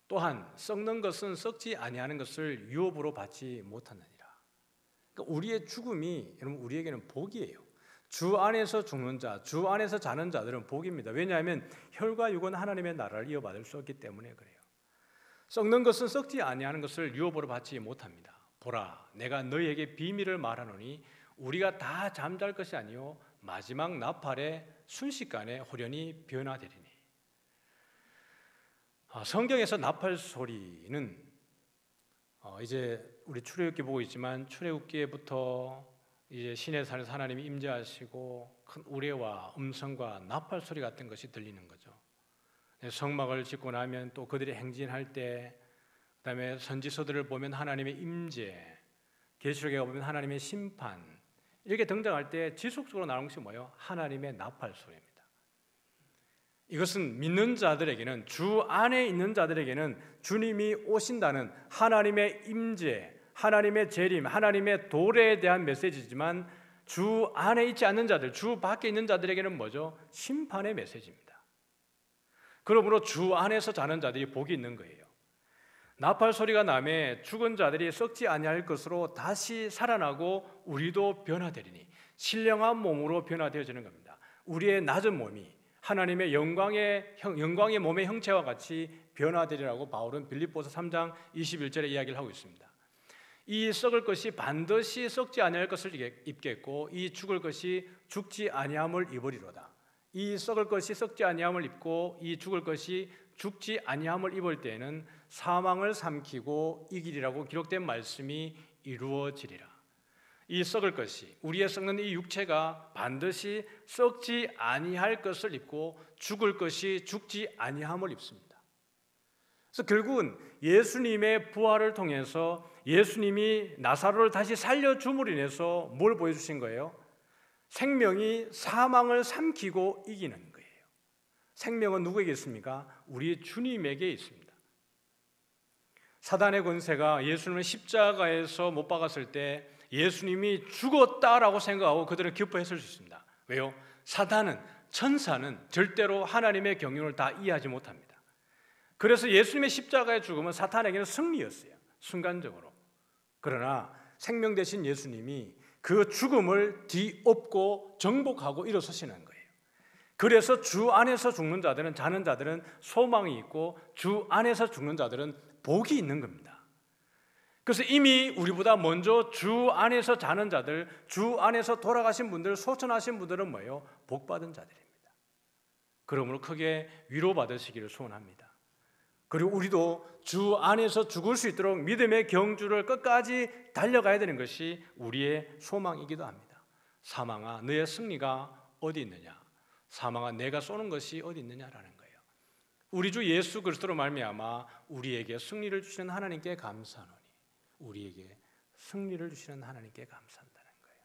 또한 썩는 것은 썩지 아니하는 것을 유업으로 받지 못하느니라. 그러니까 우리의 죽음이 여러분 우리에게는 복이에요. 주 안에서 죽는 자, 주 안에서 자는 자들은 복입니다. 왜냐하면 혈과 육은 하나님의 나라를 이어받을 수 없기 때문에 그래요. 썩는 것은 썩지 아니하는 것을 유업으로 받지 못합니다. 보라, 내가 너희에게 비밀을 말하노니 우리가 다 잠잘 것이 아니요 마지막 나팔에 순식간에 호련히 변화되리니. 성경에서 나팔 소리는 이제 우리 출애굽기 보고 있지만 출애굽기부터 이제 시내 산에서 하나님이 임재하시고 큰 우레와 음성과 나팔 소리 같은 것이 들리는 거죠. 성막을 짓고 나면 또 그들이 행진할 때, 그다음에 선지서들을 보면 하나님의 임재, 계시록에 보면 하나님의 심판, 이렇게 등장할 때 지속적으로 나오는 것이 뭐예요? 하나님의 나팔 소리입니다. 이것은 믿는 자들에게는, 주 안에 있는 자들에게는 주님이 오신다는 하나님의 임재, 하나님의 재림, 하나님의 도래에 대한 메시지지만 주 안에 있지 않는 자들, 주 밖에 있는 자들에게는 뭐죠? 심판의 메시지입니다. 그러므로 주 안에서 자는 자들이 복이 있는 거예요. 나팔 소리가 나매 죽은 자들이 썩지 아니할 것으로 다시 살아나고 우리도 변화되리니, 신령한 몸으로 변화되어지는 겁니다. 우리의 낮은 몸이 하나님의 영광의 몸의 형체와 같이 변화되리라고 바울은 빌립보서 3장 21절에 이야기를 하고 있습니다. 이 썩을 것이 반드시 썩지 아니할 것을 입겠고 이 죽을 것이 죽지 아니함을 입으리로다. 이 썩을 것이 썩지 아니함을 입고 이 죽을 것이 죽지 아니함을 입을 때에는 사망을 삼키고 이기리라고 기록된 말씀이 이루어지리라. 이 썩을 것이, 우리의 썩는 이 육체가 반드시 썩지 아니할 것을 입고 죽을 것이 죽지 아니함을 입습니다. 그래서 결국은 예수님의 부활을 통해서 예수님이 나사로를 다시 살려줌으로 인해서 뭘 보여주신 거예요? 생명이 사망을 삼키고 이기는 거예요. 생명은 누구에게 있습니까? 우리 주님에게 있습니다. 사단의 권세가 예수님을 십자가에서 못 박았을 때 예수님이 죽었다라고 생각하고 그들은 기뻐했을 수 있습니다. 왜요? 사단은, 천사는 절대로 하나님의 경륜을 다 이해하지 못합니다. 그래서 예수님의 십자가의 죽음은 사탄에게는 승리였어요. 순간적으로. 그러나 생명 되신 예수님이 그 죽음을 뒤엎고 정복하고 일어서시는 거예요. 그래서 주 안에서 죽는 자들은, 자는 자들은 소망이 있고 주 안에서 죽는 자들은 복이 있는 겁니다. 그래서 이미 우리보다 먼저 주 안에서 자는 자들, 주 안에서 돌아가신 분들, 소천하신 분들은 뭐예요? 복받은 자들입니다. 그러므로 크게 위로받으시기를 소원합니다. 그리고 우리도 주 안에서 죽을 수 있도록 믿음의 경주를 끝까지 달려가야 되는 것이 우리의 소망이기도 합니다. 사망아, 너의 승리가 어디 있느냐? 사망아, 내가 쏘는 것이 어디 있느냐라는 거예요. 우리 주 예수 그리스도로 말미암아 우리에게 승리를 주시는 하나님께 감사하노니, 우리에게 승리를 주시는 하나님께 감사한다는 거예요.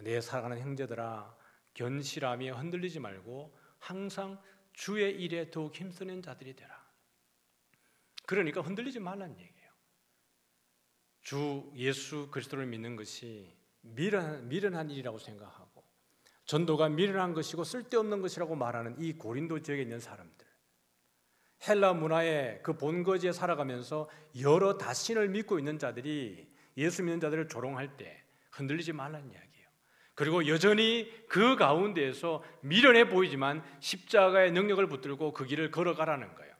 내 사랑하는 형제들아, 견실하며 흔들리지 말고 항상 주의 일에 더욱 힘쓰는 자들이 되라. 그러니까 흔들리지 말라는 얘기예요. 주 예수 그리스도를 믿는 것이 미련한 일이라고 생각하고 전도가 미련한 것이고 쓸데없는 것이라고 말하는 이 고린도 지역에 있는 사람들, 헬라 문화의 그 본거지에 살아가면서 여러 다신을 믿고 있는 자들이 예수 믿는 자들을 조롱할 때 흔들리지 말라는 이야기예요. 그리고 여전히 그 가운데에서 미련해 보이지만 십자가의 능력을 붙들고 그 길을 걸어가라는 거예요.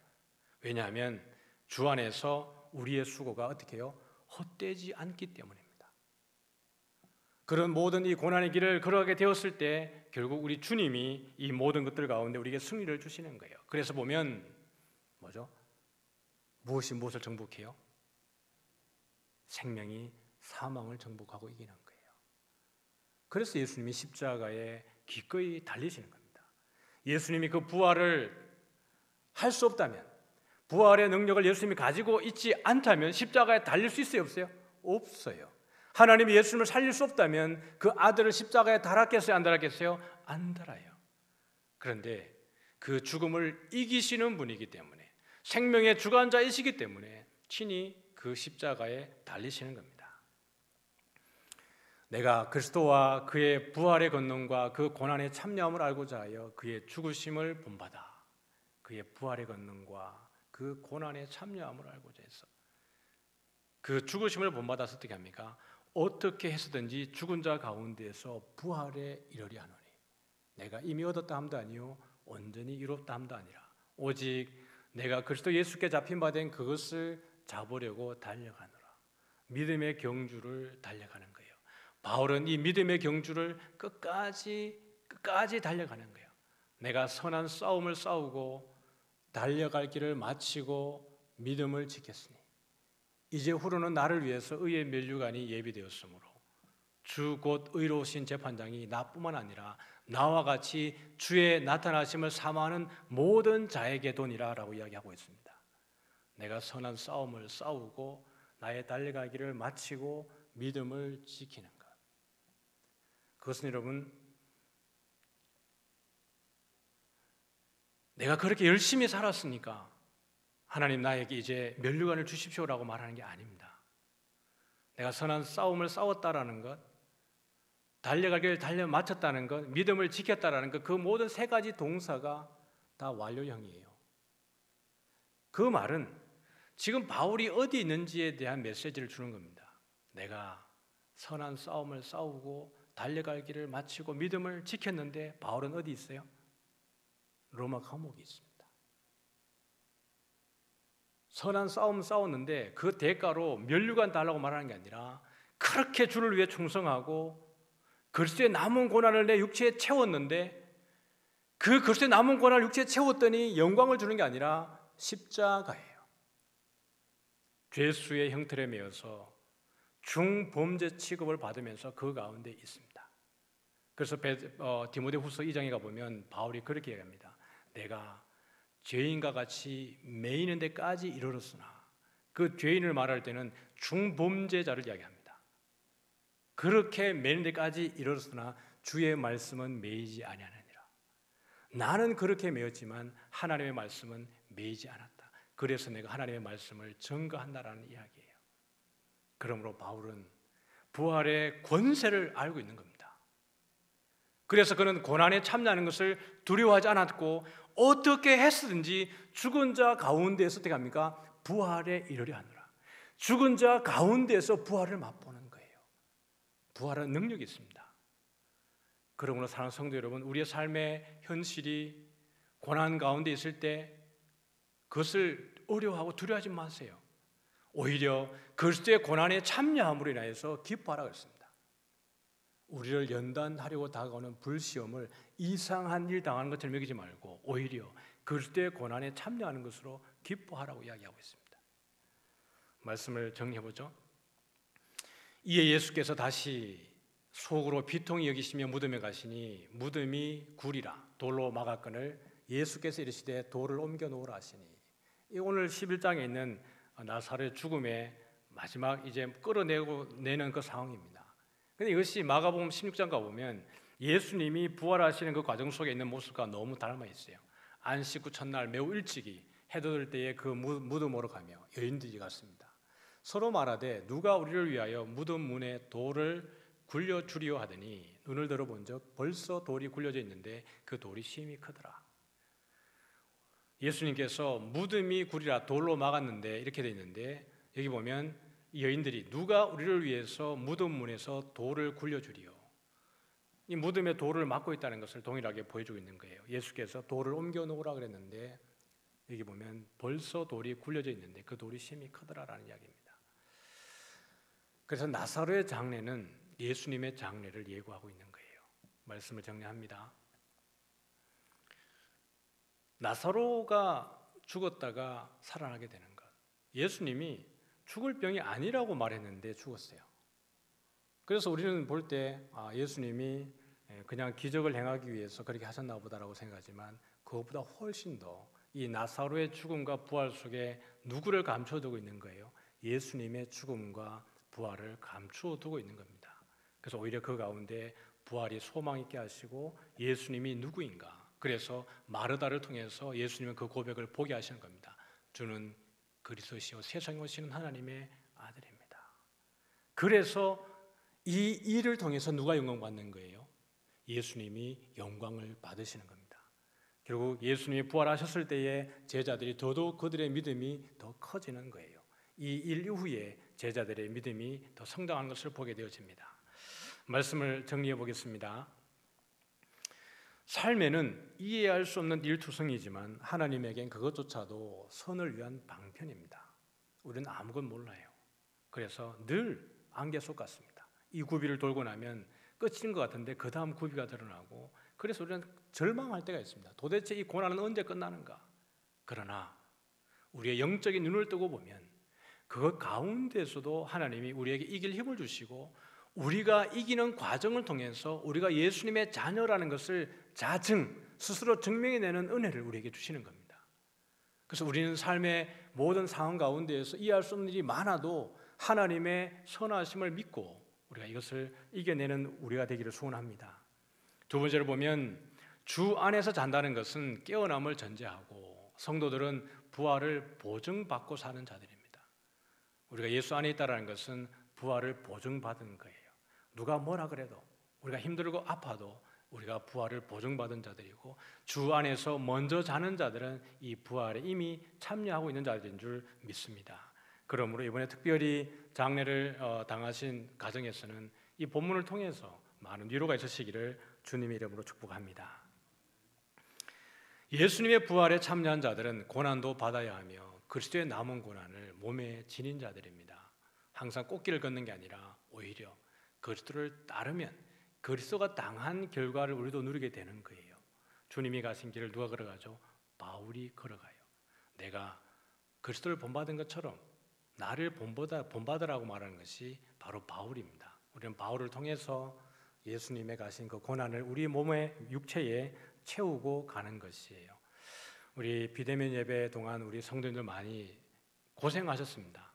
왜냐하면 주 안에서 우리의 수고가 어떻게 해요? 헛되지 않기 때문입니다. 그런 모든 이 고난의 길을 걸어가게 되었을 때 결국 우리 주님이 이 모든 것들 가운데 우리에게 승리를 주시는 거예요. 그래서 보면 뭐죠? 무엇이 무엇을 정복해요? 생명이 사망을 정복하고 이기는 거예요. 그래서 예수님이 십자가에 기꺼이 달리시는 겁니다. 예수님이 그 부활을 할 수 없다면, 부활의 능력을 예수님이 가지고 있지 않다면 십자가에 달릴 수 있어요? 없어요? 없어요. 하나님이 예수님을 살릴 수 없다면 그 아들을 십자가에 달았겠어요? 안 달았겠어요? 안 달아요. 그런데 그 죽음을 이기시는 분이기 때문에, 생명의 주관자이시기 때문에 친히 그 십자가에 달리시는 겁니다. 내가 그리스도와 그의 부활의 권능과 그 고난의 참여함을 알고자 하여 그의 죽으심을 본받아 그의 부활의 권능과 그 고난의 참여함을 알고자 해서 그 죽으심을 본받아서 어떻게 합니까? 어떻게 해서든지 죽은 자 가운데에서 부활에 이르려 하노니 내가 이미 얻었다 함도 아니요 온전히 이뤘다 함도 아니라 오직 내가 그리스도 예수께 잡힌 바 된 그것을 잡으려고 달려가노라. 믿음의 경주를 달려가는 거예요. 바울은 이 믿음의 경주를 끝까지 달려가는 거예요. 내가 선한 싸움을 싸우고 달려갈 길을 마치고 믿음을 지켰으니 이제 후로는 나를 위해서 의의 면류관이 예비되었으므로 주 곧 의로우신 재판장이 나뿐만 아니라 나와 같이 주의 나타나심을 사모하는 모든 자에게도니라 라고 이야기하고 있습니다. 내가 선한 싸움을 싸우고 나의 달려가기를 마치고 믿음을 지키는 것. 그것은 여러분, 내가 그렇게 열심히 살았으니까 하나님 나에게 이제 면류관을 주십시오라고 말하는 게 아닙니다. 내가 선한 싸움을 싸웠다라는 것, 달려갈 길을 달려 마쳤다는 것, 믿음을 지켰다라는 것, 그 모든 세 가지 동사가 다 완료형이에요. 그 말은 지금 바울이 어디 있는지에 대한 메시지를 주는 겁니다. 내가 선한 싸움을 싸우고 달려갈 길을 마치고 믿음을 지켰는데 바울은 어디 있어요? 로마 감옥에 있습니다. 선한 싸움 싸웠는데 그 대가로 면류관 달라고 말하는 게 아니라 그렇게 주를 위해 충성하고 그리스도의 남은 고난을 내 육체에 채웠는데 그 그리스도의 남은 고난을 육체에 채웠더니 영광을 주는 게 아니라 십자가예요. 죄수의 형틀에 매여서 중범죄 취급을 받으면서 그 가운데 있습니다. 그래서 디모데후서 2장에 가보면 바울이 그렇게 얘기합니다. 내가 죄인과 같이 매이는 데까지 이르렀으나 그 죄인을 말할 때는 중범죄자를 이야기합니다. 그렇게 매이는 데까지 이르렀으나 주의 말씀은 매이지 아니하느니라. 나는 그렇게 매였지만 하나님의 말씀은 매이지 않았다. 그래서 내가 하나님의 말씀을 증거한다라는 이야기예요. 그러므로 바울은 부활의 권세를 알고 있는 겁니다. 그래서 그는 고난에 참여하는 것을 두려워하지 않았고 어떻게 했든지 죽은 자 가운데에서 어떻게 합니까? 부활에 이르려 하노라. 죽은 자 가운데에서 부활을 맛보는 거예요. 부활은 능력이 있습니다. 그러므로 사랑하는 성도 여러분, 우리의 삶의 현실이 고난 가운데 있을 때 그것을 어려워하고 두려워하지 마세요. 오히려 그리스도의 고난에 참여함으로 인하여서 기뻐하라 그랬습니다. 우리를 연단하려고 다가오는 불시험을 이상한 일 당하는 것처럼 여기지 말고 오히려 그리스도의 고난에 참여하는 것으로 기뻐하라고 이야기하고 있습니다. 말씀을 정리해보죠. 이에 예수께서 다시 속으로 비통히 여기시며 무덤에 가시니 무덤이 굴이라 돌로 막았거늘 예수께서 이르시되 돌을 옮겨 놓으라 하시니, 이 오늘 11장에 있는 나사로의 죽음의 마지막 이제 끌어내는 그 상황입니다. 근데 이것이 마가복음 16장 가보면 예수님이 부활하시는 그 과정 속에 있는 모습과 너무 닮아 있어요. 안식 후 첫날 매우 일찍이 해 돋을 때에 그 무덤으로 가며 여인들이 갔습니다. 서로 말하되 누가 우리를 위하여 무덤 문에 돌을 굴려주리오 하더니 눈을 들어본 적 벌써 돌이 굴려져 있는데 그 돌이 심히 크더라. 예수님께서 무덤이 굴이라 돌로 막았는데 이렇게 돼 있는데 여기 보면 이 여인들이 누가 우리를 위해서 무덤 문에서 돌을 굴려주리오, 이 무덤에 돌을 막고 있다는 것을 동일하게 보여주고 있는 거예요. 예수께서 돌을 옮겨 놓으라 그랬는데 여기 보면 벌써 돌이 굴려져 있는데 그 돌이 심히 크더라라는 이야기입니다. 그래서 나사로의 장례는 예수님의 장례를 예고하고 있는 거예요. 말씀을 정리합니다. 나사로가 죽었다가 살아나게 되는 것, 예수님이 죽을 병이 아니라고 말했는데 죽었어요. 그래서 우리는 볼 때 예수님이 그냥 기적을 행하기 위해서 그렇게 하셨나 보다라고 생각하지만 그것보다 훨씬 더 이 나사로의 죽음과 부활 속에 누구를 감춰두고 있는 거예요? 예수님의 죽음과 부활을 감추어두고 있는 겁니다. 그래서 오히려 그 가운데 부활이 소망 있게 하시고 예수님이 누구인가, 그래서 마르다를 통해서 예수님은 그 고백을 보게 하시는 겁니다. 주는 그리스도시요 세상에 오시는 하나님의 아들입니다. 그래서 이 일을 통해서 누가 영광 받는 거예요? 예수님이 영광을 받으시는 겁니다. 결국 예수님이 부활하셨을 때에 제자들이 더더욱 그들의 믿음이 더 커지는 거예요. 이 일 이후에 제자들의 믿음이 더 성장하는 것을 보게 되어집니다. 말씀을 정리해 보겠습니다. 삶에는 이해할 수 없는 일투성이지만 하나님에겐 그것조차도 선을 위한 방편입니다. 우리는 아무것도 몰라요. 그래서 늘 안개 속 같습니다. 이 구비를 돌고 나면 끝인 것 같은데 그 다음 구비가 드러나고, 그래서 우리는 절망할 때가 있습니다. 도대체 이 고난은 언제 끝나는가? 그러나 우리의 영적인 눈을 뜨고 보면 그 가운데서도 하나님이 우리에게 이길 힘을 주시고, 우리가 이기는 과정을 통해서 우리가 예수님의 자녀라는 것을 스스로 증명해내는 은혜를 우리에게 주시는 겁니다. 그래서 우리는 삶의 모든 상황 가운데에서 이해할 수 없는 일이 많아도 하나님의 선하심을 믿고 우리가 이것을 이겨내는 우리가 되기를 소원합니다. 두 번째로 보면 주 안에서 잔다는 것은 깨어남을 전제하고 성도들은 부활을 보증받고 사는 자들입니다. 우리가 예수 안에 있다는 것은 부활을 보증받은 거예요. 누가 뭐라 그래도, 우리가 힘들고 아파도 우리가 부활을 보증받은 자들이고, 주 안에서 먼저 자는 자들은 이 부활에 이미 참여하고 있는 자들인 줄 믿습니다. 그러므로 이번에 특별히 장례를 당하신 가정에서는 이 본문을 통해서 많은 위로가 있으시기를 주님의 이름으로 축복합니다. 예수님의 부활에 참여한 자들은 고난도 받아야 하며 그리스도의 남은 고난을 몸에 지닌 자들입니다. 항상 꽃길을 걷는 게 아니라 오히려 그리스도를 따르면 그리스도가 당한 결과를 우리도 누리게 되는 거예요. 주님이 가신 길을 누가 걸어가죠? 바울이 걸어가요. 내가 그리스도를 본받은 것처럼 나를 본받으라고 말하는 것이 바로 바울입니다. 우리는 바울을 통해서 예수님의 가신 그 고난을 우리 몸의 육체에 채우고 가는 것이에요. 우리 비대면 예배 동안 우리 성도님들 많이 고생하셨습니다.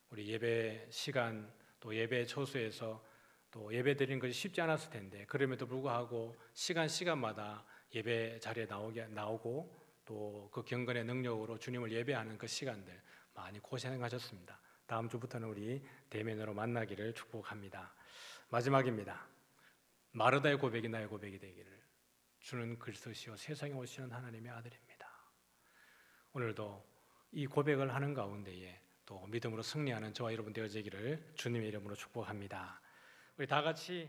우리 예배 시간 또 예배 처소에서 또 예배 드리는 것이 쉽지 않았을 텐데, 그럼에도 불구하고 시간마다 예배 자리에 나오고 또 그 경건의 능력으로 주님을 예배하는 그 시간들 많이 고생하셨습니다. 다음 주부터는 우리 대면으로 만나기를 축복합니다. 마지막입니다. 마르다의 고백이 나의 고백이 되기를. 주는 그리스도시요 세상에 오시는 하나님의 아들입니다. 오늘도 이 고백을 하는 가운데에 또 믿음으로 승리하는 저와 여러분 되어지기를 주님의 이름으로 축복합니다. 우리 다 같이